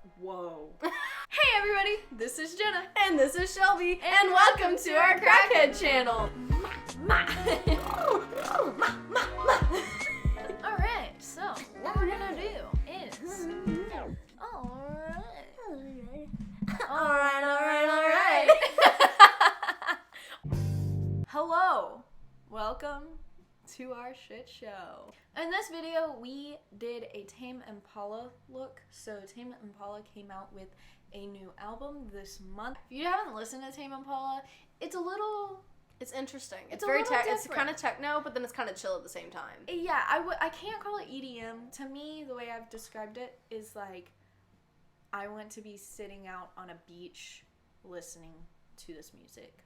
Whoa. Hey everybody, this is Jenna. And this is Shelby. And welcome to our Crackhead channel. Alright, so what we're gonna do is... Alright. Hello. Welcome to our shit show. In this video, we did a Tame Impala look. So Tame Impala came out with a new album this month. If you haven't listened to Tame Impala, it's interesting. It's very it's kind of techno, but then it's kind of chill at the same time. Yeah, I can't call it EDM. To me, the way I've described it is like I want to be sitting out on a beach listening to this music.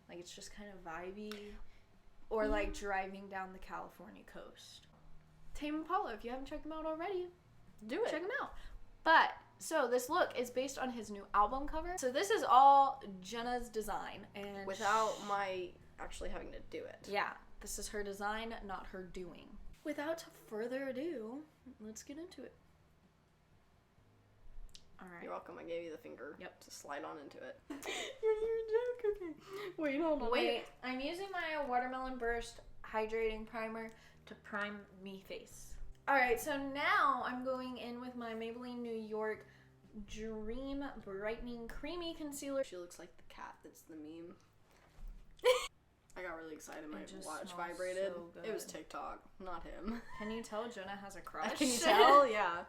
Like it's just kind of vibey. Or like driving down the California coast. Tame Impala, if you haven't checked him out already, Do it. check him out. But, so this look is based on his new album cover. So this is all Jenna's design. And Without my actually having to do it. yeah, this is her design, not her doing. Without further ado, let's get into it. Alright. You're welcome. I gave you the finger. Yep. To slide on into it. You're a joke. Okay. Wait, hold on. Wait, I'm using my Watermelon Burst Hydrating Primer to prime me face. Alright, so now I'm going in with my Maybelline New York Dream Brightening Creamy Concealer. She looks like the cat that's the meme. I got really excited. My just watch smells vibrated. so good. It was TikTok, not him. Can you tell Jenna has a crush? Can you tell? Yeah.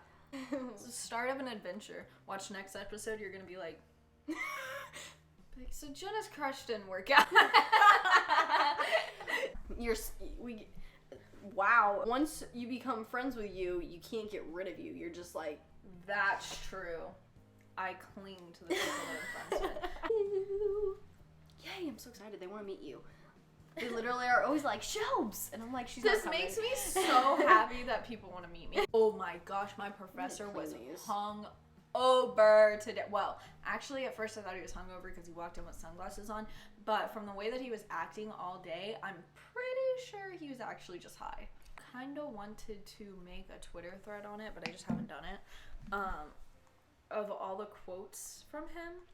It's the start of an adventure. Watch next episode, you're gonna be like, so Jenna's crush didn't work out. Wow. Once you become friends with you can't get rid of you. You're just like, That's true. I cling to the people that I'm friends with. yay, I'm so excited. They want to meet you. They literally are always like, Shelbs! And I'm like, she's This not coming. makes me so happy that people want to meet me. Oh my gosh, my professor was hung over today. Well, actually at first I thought he was hungover because he walked in with sunglasses on, but from the way that he was acting all day, I'm pretty sure he was actually just high. Kinda wanted to make a Twitter thread on it, but I just haven't done it. Of all the quotes from him.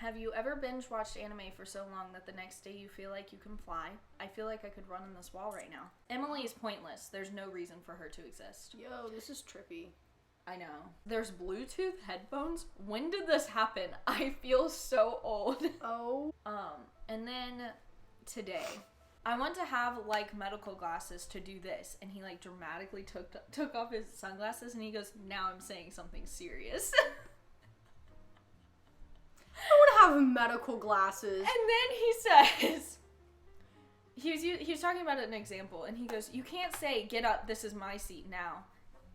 Have you ever binge watched anime for so long that the next day you feel like you can fly? I feel like I could run in this wall right now. Emily is pointless. There's no reason for her to exist. Yo, this is trippy. I know. There's Bluetooth headphones? When did this happen? I feel so old. Oh. And then today, I want to have like medical glasses to do this, and he like dramatically took off his sunglasses and he goes, "Now I'm saying something serious." I want to have medical glasses. And then he says, he was talking about an example, and he goes, "You can't say, 'Get up, this is my seat now.'"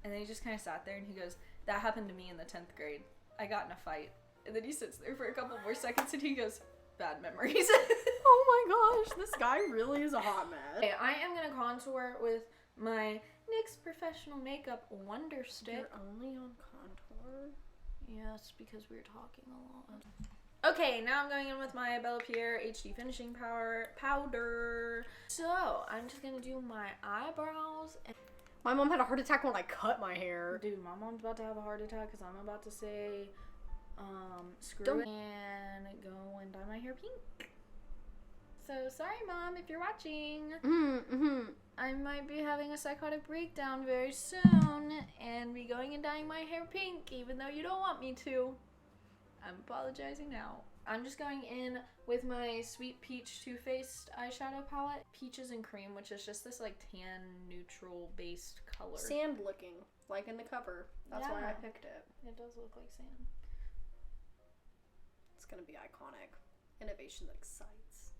And then he just kind of sat there, and he goes, "That happened to me in the 10th grade. I got in a fight." And then he sits there for a couple more seconds, and he goes, "Bad memories." Oh my gosh, this guy really is a hot mess. Okay, I am going to contour with my NYX Professional Makeup Wonder Stick. You're only on contour? Yes, because we were talking a lot. Okay, now I'm going in with my Bella Pierre HD Finishing Powder. So, I'm just going to do my eyebrows. My mom had a heart attack when I cut my hair. Dude, my mom's about to have a heart attack because I'm about to say, screw it and go and dye my hair pink. So, sorry, Mom, if you're watching. I might be having a psychotic breakdown very soon and be going and dyeing my hair pink, even though you don't want me to. I'm apologizing now. I'm just going in with my Sweet Peach Too Faced eyeshadow palette. Peaches and Cream, which is just this like tan neutral based color. Sand looking, like in the cover. That's why I picked it. It does look like sand. It's gonna be iconic. Innovation that excites.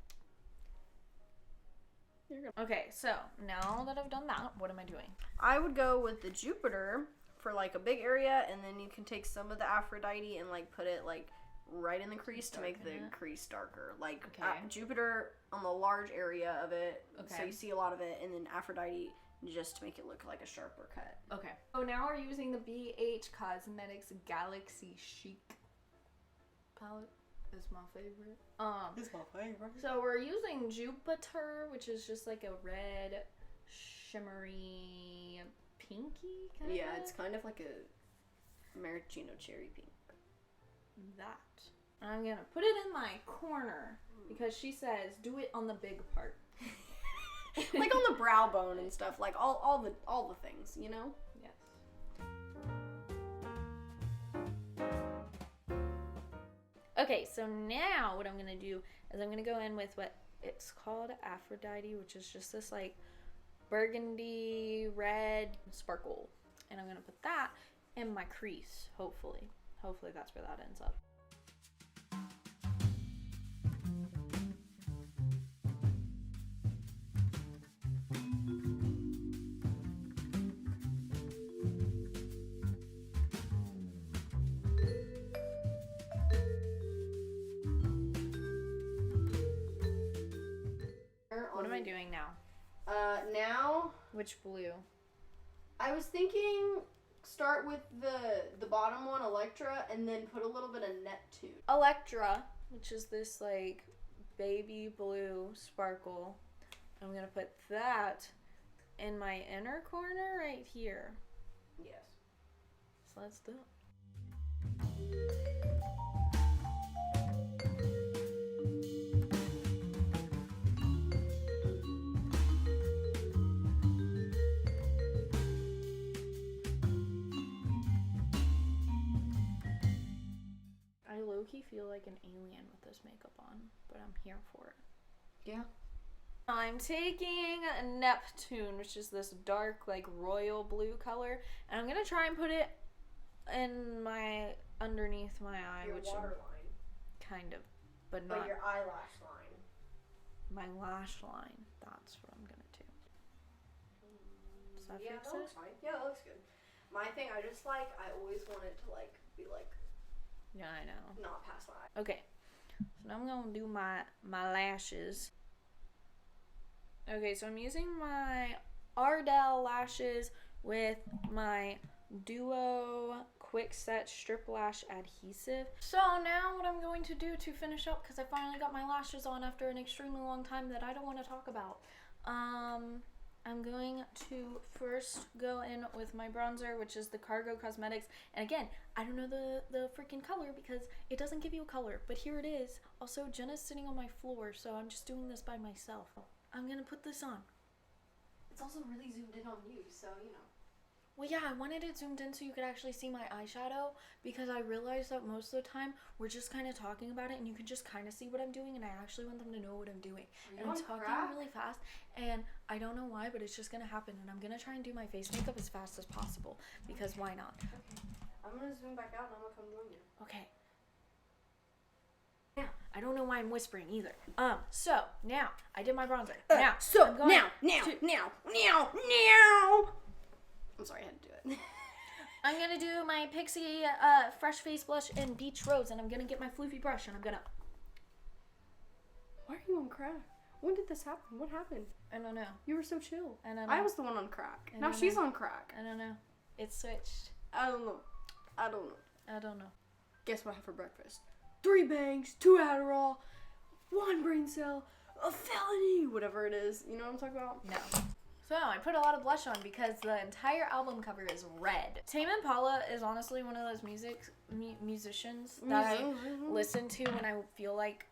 Okay, so now that I've done that, what am I doing? I would go with the Jupiter for like a big area, and then you can take some of the Aphrodite and like put it like right in the crease to make the crease darker. Like Jupiter on the large area of it, so you see a lot of it, and then Aphrodite just to make it look like a sharper cut. Okay. So now we're using the BH Cosmetics Galaxy Chic palette. It's my favorite. It's my favorite. So we're using Jupiter, which is just like a red, shimmery, pinky kind of. Yeah, it's kind of like a maraschino cherry pink. that. I'm gonna put it in my corner because she says do it on the big part. Like on the brow bone and stuff, like all the things, you know? Yes. Okay, so now what I'm gonna do is I'm gonna go in with what it's called Aphrodite, which is just this like burgundy red sparkle. And I'm gonna put that in my crease, hopefully. Hopefully that's where that ends up. What am I doing now? Now... Which blue? I was thinking start with the bottom one, Electra, and then put a little bit of Neptune. Electra, which is this like baby blue sparkle. I'm going to put that in my inner corner right here. Yes. So let's do it. I low-key feel like an alien with this makeup on, but I'm here for it. Yeah. I'm taking Neptune, which is this dark, like, royal blue color, and I'm gonna try and put it in my, underneath my eye, Your which waterline. kind of, but not. But your eyelash line. My lash line. That's what I'm gonna do. Does that fix that it? looks fine. Yeah, that looks good. My thing, I always want it to, like, be, like, Yeah, I know. not past my eye. Okay, so now I'm gonna do my lashes. Okay, so I'm using my Ardell lashes with my Duo Quick Set Strip Lash Adhesive. So now what I'm going to do to finish up, because I finally got my lashes on after an extremely long time that I don't want to talk about. I'm going to first go in with my bronzer, which is the Cargo Cosmetics. And again, I don't know the freaking color because it doesn't give you a color, but here it is. Also, Jenna's sitting on my floor, so I'm just doing this by myself. I'm gonna put this on. It's also really zoomed in on you, so, you know. Well, yeah, I wanted it zoomed in so you could actually see my eyeshadow because I realized that most of the time we're just kind of talking about it and you can just kind of see what I'm doing, and I actually want them to know what I'm doing. And I'm talking really fast, and I don't know why, but it's just going to happen, and I'm going to try and do my face makeup as fast as possible because why not? Okay. I'm going to zoom back out and I'm going to come join you. Okay. Yeah, I don't know why I'm whispering either. So now I did my bronzer. Now, I'm sorry, I had to do it. I'm gonna do my Pixie Fresh Face Blush in Beach Rose, and I'm gonna get my floofy brush, and I'm gonna... Why are you on crack? When did this happen? What happened? I don't know. You were so chill. I don't know. I was the one on crack. Now she's on crack. I don't know. It switched. I don't know. I don't know. Guess what I had for breakfast? 3 bangs, 2 Adderall, 1 brain cell, a felony, whatever it is. You know what I'm talking about? No. So I put a lot of blush on because the entire album cover is red. Tame Impala is honestly one of those musicians that I listen to when I feel like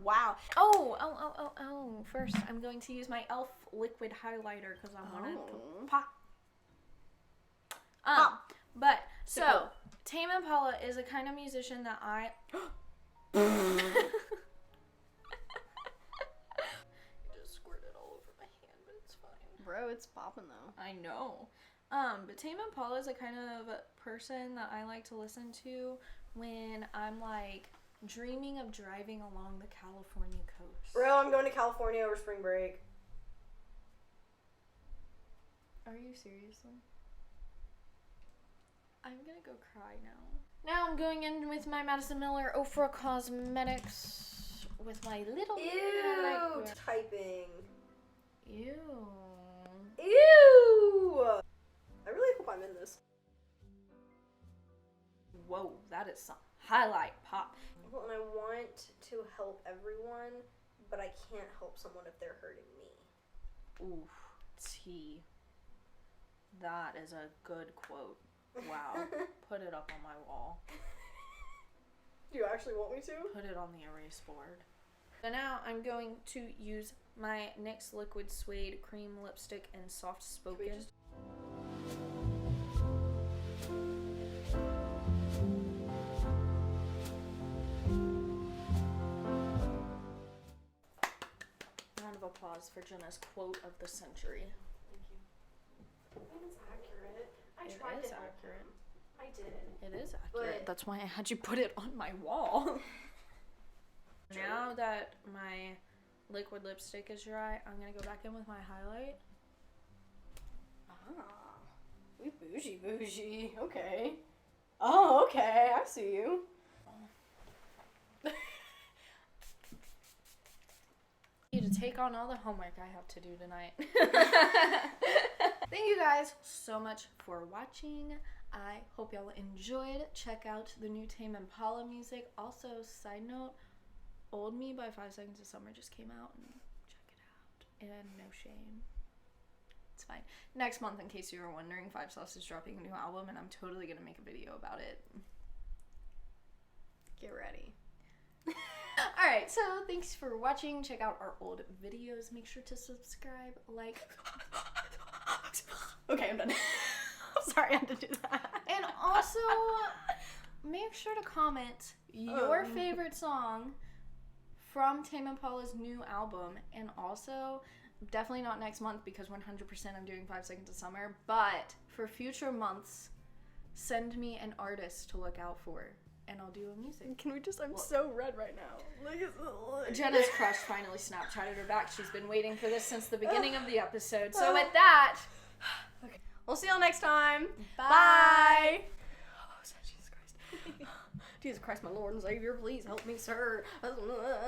wow. Oh. First, I'm going to use my e.l.f. liquid highlighter because I want it to pop. But so Tame Impala is a kind of musician that I. Bro, it's popping though. I know. But Tame Impala is a kind of person that I like to listen to when I'm like dreaming of driving along the California coast. Bro, I'm going to California over spring break. Are you seriously? I'm gonna go cry now. Now I'm going in with my Madison Miller Ofra Cosmetics with my little... Ew, typing. Ew. Ew! I really hope I'm in this. Whoa, that is some highlight pop. Well, and I want to help everyone, but I can't help someone if they're hurting me. Oof, tea. That is a good quote. Wow. Put it up on my wall. Do you actually want me to? Put it on the erase board. So now I'm going to use my NYX Liquid Suede Cream Lipstick in Soft Spoken. Round of applause for Jenna's quote of the century. Thank you. I think it's accurate. It is accurate. I did. It is accurate. That's why I had you put it on my wall. Now that my liquid lipstick is dry, I'm gonna go back in with my highlight. Ah, we bougie. Okay. Oh, okay. I see you. To take on all the homework I have to do tonight. Thank you guys so much for watching. I hope y'all enjoyed. Check out the new Tame Impala music. Also, side note, Old Me by 5 Seconds of Summer just came out, and check it out. And no shame. It's fine. Next month, in case you were wondering, 5 Sauce is dropping a new album, and I'm totally gonna make a video about it. Get ready. Alright, so thanks for watching. Check out our old videos. Make sure to subscribe, like. Okay, I'm done. I'm sorry I had to do that. And also, make sure to comment your favorite song from Tame Impala's new album. And also, definitely not next month because 100% I'm doing 5 Seconds of Summer. But for future months, send me an artist to look out for. And I'll do a music. Can we just, I'm so red right now. Look. Jenna's crush finally Snapchatted her back. She's been waiting for this since the beginning of the episode. So with that, okay. We'll see y'all next time. Bye. Oh, Jesus Christ. Jesus Christ, my Lord and Savior, please help me, sir.